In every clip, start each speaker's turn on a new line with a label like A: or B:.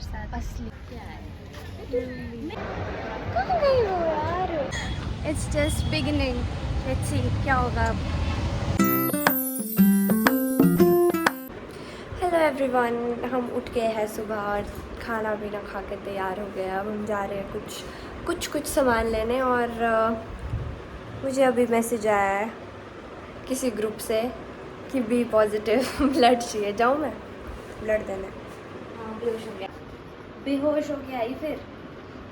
A: साथ
B: असली
A: क्या है?
B: कहाँ गई वो यार? It's just beginning, let's see क्या होगा अब। हेलो एवरीवन, हम उठ गए हैं सुबह और खाना पीना खा के तैयार हो गए। अब हम जा रहे हैं कुछ सामान लेने और मुझे अभी मैसेज आया है किसी ग्रुप से कि बी पॉजिटिव ब्लड चाहिए। जाऊँ मैं ब्लड देने?
A: हाँ, बेहोश हो के आई फिर।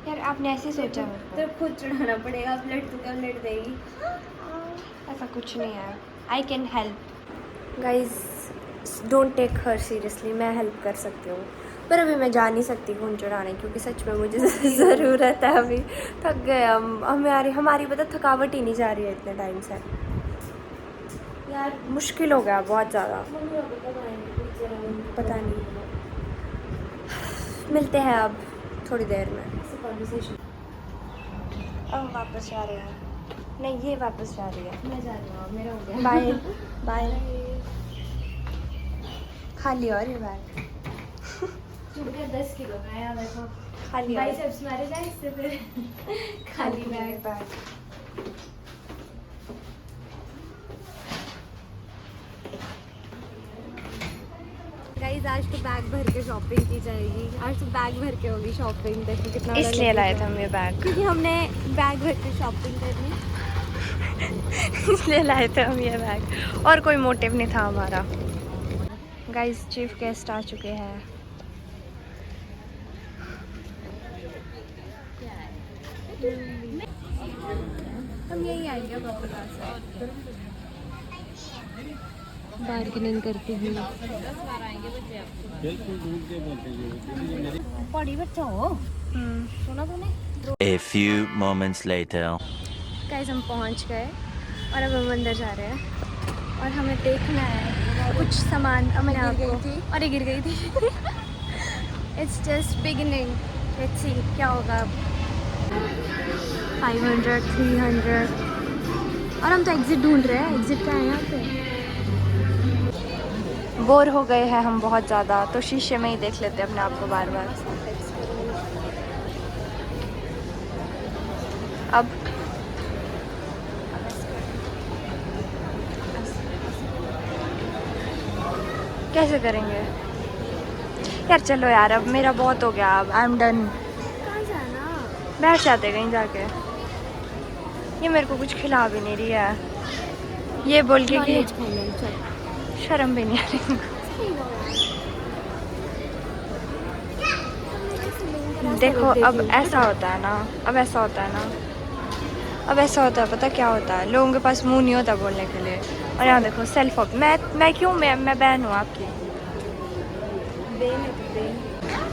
B: यार आपने ऐसे ही सोचा
A: तो खुद चढ़ाना पड़ेगा ब्लड, तू क्या ब्लड देगी?
B: ऐसा कुछ नहीं है। I can help guys, don't take her seriously. मैं हेल्प कर सकती हूँ पर अभी मैं जा नहीं सकती खून चढ़ाने क्योंकि सच में मुझे ज़रूरत है। अभी थक गए हम, हमारी पता थकावट ही नहीं जा रही है इतने टाइम से। यार मुश्किल हो गया बहुत ज़्यादा। पता नहीं, मिलते हैं अब थोड़ी देर में। अब वापस जा रहे हैं। नहीं, ये वापस जा रही है।
A: मैं जा रही हूँ, मेरा हो गया।
B: Bye bye. खाली और ये बैग
A: सुबह 10 किलो का है, देखो
B: खाली और
A: बाइसेप्स मारे जाए इससे फिर खाली बैग।
B: गाइस आज तो बैग भर के शॉपिंग की जाएगी। आज तो बैग भर के होगी शॉपिंग। देखो कितना इसलिए लाए थे हम ये बैग, क्योंकि हमने बैग भर के शॉपिंग करनी इसलिए लाए थे हम ये बैग, और कोई मोटिव नहीं था हमारा। गाइस चीफ गेस्ट आ चुके हैं। हम यही आएंगे बार्गेनिंग करती हुई।
A: पढ़ी बच्चा हो सुना तूने?
C: A few moments later.
B: Guys हम पहुंच गए और अब हम अंदर जा रहे हैं और हमें देखना है कुछ सामान अपने आप को। और ये गिर गई थी। It's just beginning, let's see क्या होगा अब। 500 300 और हम तो एग्जिट ढूंढ रहे हैं। एग्जिट का है यहाँ पे। बोर हो गए हैं हम बहुत ज़्यादा, तो शीशे में ही देख लेते हैं अपने आप को बार बार। अब कैसे करेंगे यार? चलो यार, अब मेरा बहुत हो गया। अब आई एम डन।
A: कहाँ जाना?
B: बैठ जाते कहीं जाके। ये मेरे को कुछ खिला भी नहीं रही है, ये बोल के कि शर्म भी नहीं आ रही। देखो अब ऐसा होता है ना, अब ऐसा होता है ना, अब ऐसा होता है, पता क्या होता है, लोगों के पास मुंह नहीं होता बोलने के लिए। और यहाँ देखो सेल्फ ऑफ मैं क्यों मैं बहन हूँ आपकी।
A: बेन है तो बेन।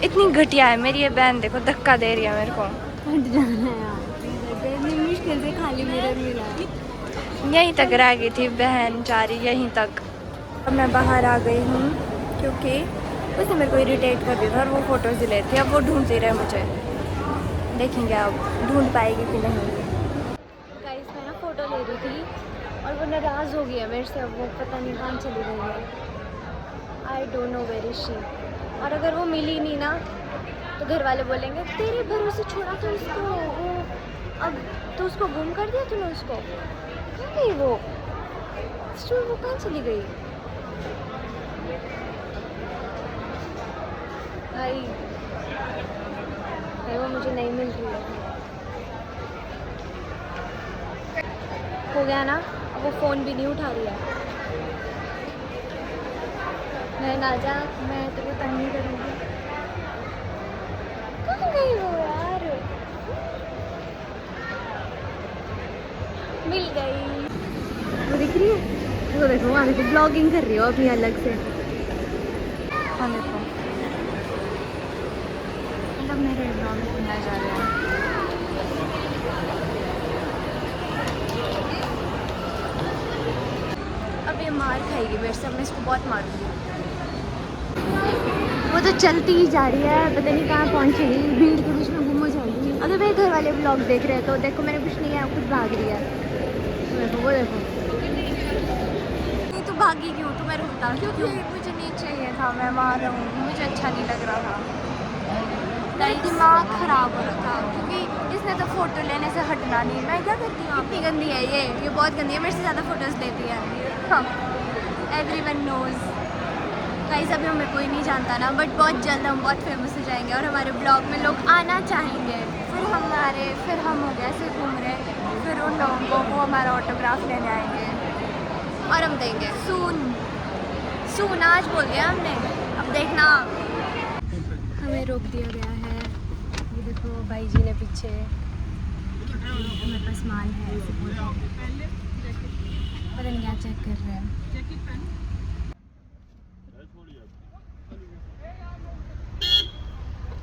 B: इतनी घटिया है मेरी ये बहन, देखो धक्का दे रही है मेरे को।
A: हट जाना है यार, इतनी मुश्किल से खाली मिरर मिला।
B: यहीं तक रह गई थी बहन चारी, यहीं तक। अब मैं बाहर आ गई हूँ क्योंकि उसने मेरे को इरिटेट कर दिया था और वो फ़ोटोज़ ले थी। अब वो ढूंढती रहे मुझे, देखेंगे अब ढूंढ पाएगी कि नहीं। गाइस मैं ना फ़ोटो ले रही थी और वो नाराज़ हो गई है मेरे से। अब वो पता नहीं कहाँ चली गई है। I don't know where is she. और अगर वो मिली नहीं ना तो घर वाले बोलेंगे तेरे भरोसे छोड़ा तो इसको, वो अब तो उसको गुम कर दिया तूने उसको। कहाँ गई वो? वो कहाँ चली गई? भाई वो मुझे नहीं मिल रही है। हो गया ना, अब वो फ़ोन भी नहीं उठा रही है। मैं ना जा, मैं तेरे को तंग नहीं करूँगी। कहाँ गई वो यार? मिल गई।
A: वो दिख रही है? वो देखो वहाँ देखो, ब्लॉगिंग कर रही हो अपनी अलग से।
B: हाँ देखो, मतलब मेरे ब्लॉग में सुनना जा रहे हैं। अब ये मार खाएगी मेरे से, अब मैं इसको बहुत मारूंगी।
A: वो तो चलती ही जा रही है, पता नहीं कहाँ पहुँचेगी, भीड़ के बीच में गुम हो जाएगी।
B: अगर मेरे घर वाले ब्लॉग देख रहे हैं तो देखो मैंने कुछ नहीं है, कुछ भाग रही है।
A: देखो वो देखो,
B: नहीं तो भागी क्यों? तो मैं रुकता क्योंकि मुझे नहीं चाहिए था। मैं मार रहा हूँ, मुझे अच्छा नहीं लग रहा था। दिमाग ख़राब हो रहा था क्योंकि इसने तो फ़ोटो लेने से हटना नहीं। मैं क्या करती हूँ, इतनी गंदी है ये बहुत गंदी है, मेरे से ज़्यादा फ़ोटोज़ लेती है। हाँ, एवरीवन नोज़। गाइस अभी हमें कोई नहीं जानता ना, बट बहुत जल्द हम बहुत फेमस हो जाएंगे और हमारे ब्लॉग में लोग आना चाहेंगे। फिर हम हो गए ऐसे घूम रहे, फिर उन लोगों को वो हमारा ऑटोग्राफ लेने आएंगे और हम देंगे सून आज बोल दिया हमने, अब देखना। हमें रोक दिया गया है, ये देखो भाई जी ने पीछे, हमारे पास माल है, पता नहीं क्या चेक कर रहे हैं।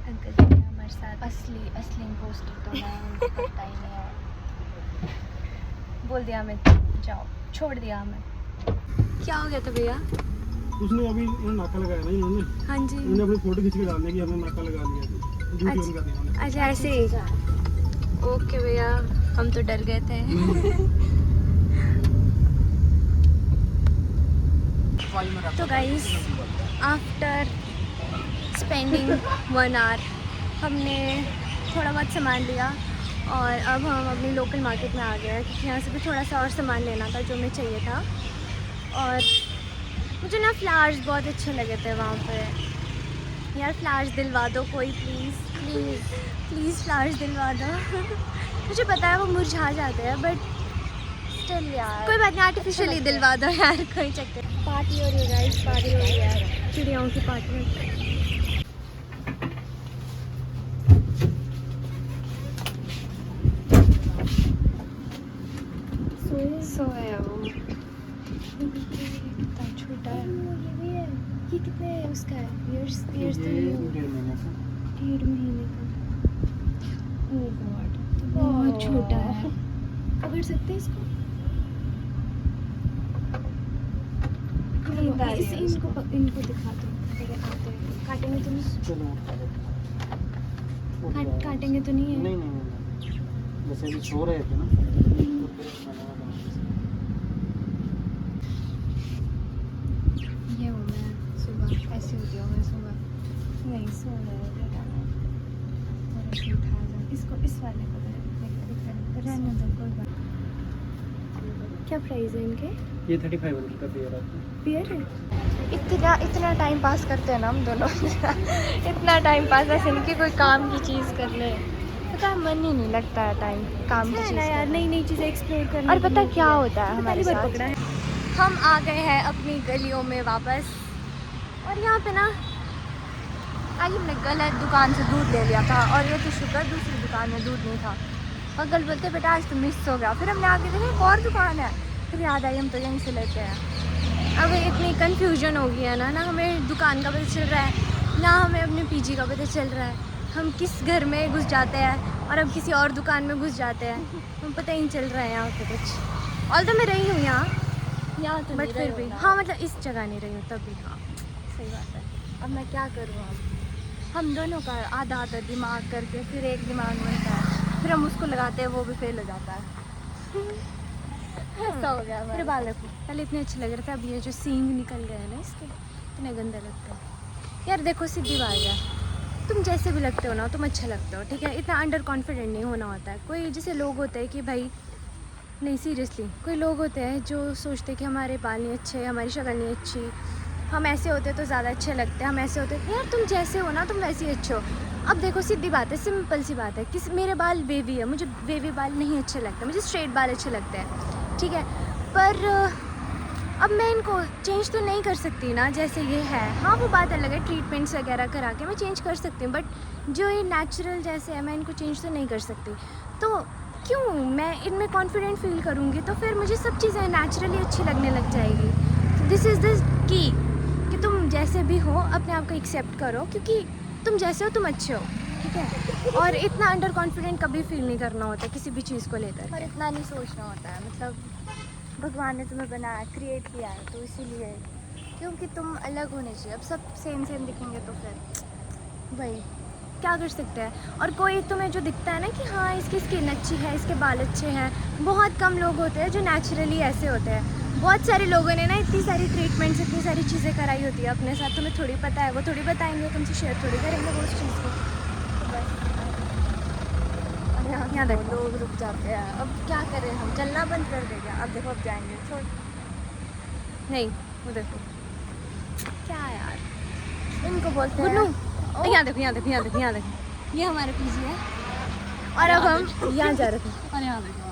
B: अंकल जी हमारे साथ असली पोस्टर तो है, उनको पता ही नहीं है। बोल दिया हमें जाओ, छोड़ दिया हमें। क्या हो गया था भैया?
D: उसने अभी नाका लगाया ना इन्होंने।
B: हाँ जी,
D: उन्होंने अपनी फोटो खींच के डालने की, हमने नाका लगा लिया था, ड्यूटी ऑन कर दी उन्होंने।
B: अच्छा ऐसे ही। ओके भैया, हम तो डर गए थे। तो गाइस आफ्टर स्पेंडिंग 1 आवर हमने थोड़ा बहुत सामान लिया और अब हम अपनी लोकल मार्केट में आ गए हैं क्योंकि यहाँ से भी थोड़ा सा और सामान लेना था जो हमें चाहिए था। और मुझे ना फ्लावर्स बहुत अच्छे लगे थे वहाँ पे। यार फ्लावर्स दिलवा दो कोई, प्लीज़ फ्लावर्स दिलवा दो। मुझे पता है वो मुरझा जाते हैं बट स्टिल यार कोई बात नहीं, आर्टिफिशियली दिलवा दो यार, कोई चक्कर। पार्टी हो रही है गाइस, पार्टी हो रही है, चिड़ियाओं की पार्टी। सोया वो कितना छोटा है, ये कितने उसका है, ईयर्स तो नहीं है, 1.5 महीने का। ओह गॉड, बहुत छोटा है। पकड़ सकते हैं इसको? इनको दिखा दो, काटेंगे तो नहीं? काटेंगे तो नहीं है?
D: नहीं, जैसे अभी सो रहे थे ना।
B: ये हूँ मैं सुबह, ऐसी होती हूँ मैं सुबह, नहीं सो रहे इसको, इस वाले को रहने दो, कोई बात। क्या प्राइस है इनके?
D: ये 3500 का पेयर है।
B: पेयर है? इतना टाइम पास करते हैं ना हम दोनों। इतना टाइम पास ऐसे नहीं कि कोई काम की चीज़ कर ले, पता है मन ही नहीं लगता है टाइम काम की चीज़ यार, नई चीज़ें एक्सप्लोर करने। और पता क्या होता है हमारे साथ, पकड़ा है। हम आ गए हैं अपनी गलियों में वापस और यहाँ पे ना आज हमने गलत दुकान से दूध ले लिया था और ये तो शुक्र दूसरी दुकान में दूध नहीं था। अंकल बोलते बेटा आज तो मिस हो गया, फिर हमने आगे देखा एक और दुकान है, फिर याद आई हम तो यहीं से लेते हैं। अब इतनी कन्फ्यूजन हो गई है ना हमें दुकान का पता चल रहा है, ना हमें अपने पीजी का पता चल रहा है, हम किस घर में घुस जाते हैं और अब किसी और दुकान में घुस जाते हैं, हम पता ही नहीं चल रहा है यहाँ पे कुछ। और तो मैं रही हूँ यहाँ तो बट फिर भी हाँ मतलब इस जगह नहीं रही हूँ तब भी। हाँ सही बात है, अब मैं क्या करूँ, अब हम दोनों का आधा दिमाग करके फिर एक दिमाग बनता है, फिर हम उसको लगाते हैं वो भी फेल हो जाता है। ऐसा हो गया। फिर बाल रखो, पहले इतने अच्छे लग रहे थे, अब ये जो सींग निकल गए हैं ना इसके इतने गंदे लगते हैं। यार देखो सीधी बात है, तुम जैसे भी लगते हो ना तुम अच्छे लगते हो, ठीक है, इतना अंडर कॉन्फिडेंट नहीं होना होता है। कोई जैसे लोग होते हैं कि भाई नहीं सीरियसली, कोई लोग होते हैं जो सोचते हैं कि हमारे बाल नहीं अच्छे, हमारी शक्ल नहीं अच्छी, हम ऐसे होते तो ज़्यादा अच्छे लगते हैं, हम ऐसे होते यार तुम जैसे हो ना तुम वैसे ही अच्छे हो। अब देखो सीधी बात है, सिंपल सी बात है, किस मेरे बाल वेवी है, मुझे वेवी बाल नहीं अच्छे लगते, मुझे स्ट्रेट बाल अच्छे लगते हैं, ठीक है, पर अब मैं इनको चेंज तो नहीं कर सकती ना जैसे ये है। हाँ वो बात अलग है, ट्रीटमेंट्स वगैरह करा के मैं चेंज कर सकती हूँ, बट जो ये नेचुरल जैसे है मैं इनको चेंज तो नहीं कर सकती। तो क्यों मैं इनमें कॉन्फिडेंट फील करूँगी, तो फिर मुझे सब चीज़ें नेचुरली अच्छी लगने लग जाएगी। दिस इज़ द की कि तुम जैसे भी हो अपने आप को एक्सेप्ट करो, क्योंकि तुम जैसे हो तुम अच्छे हो, ठीक है। और इतना अंडर कॉन्फिडेंट कभी फील नहीं करना होता किसी भी चीज़ को लेकर, और इतना नहीं सोचना होता है। मतलब भगवान ने तुम्हें बनाया, क्रिएट किया है, तो इसीलिए क्योंकि तुम अलग होने चाहिए। अब सब सेम दिखेंगे तो फिर भाई क्या कर सकते हैं। और कोई तुम्हें जो दिखता है ना कि हाँ इसकी स्किन अच्छी है, इसके बाल अच्छे हैं, बहुत कम लोग होते हैं जो नेचुरली ऐसे होते हैं, बहुत सारे लोगों ने ना इतनी सारी ट्रीटमेंट्स, इतनी सारी चीज़ें कराई होती है अपने साथ, तुम्हें थोड़ी पता है, वो थोड़ी बताएंगे, तुमसे शेयर थोड़ी करेंगे वो उस चीज़ को। तो बस यहाँ देखो लोग रुक जाते हैं, अब क्या करें हम, चलना बंद कर देंगे। अब देखो अब जाएंगे, छोड़ नहीं, वो देखो क्या यार, इनको बोलते हैं
A: यहाँ देखो यहाँ देखो यहाँ देखो यहाँ देखो, ये हमारे पीछे है
B: और अब हम यहाँ जा रहे थे।
A: और यहाँ देखो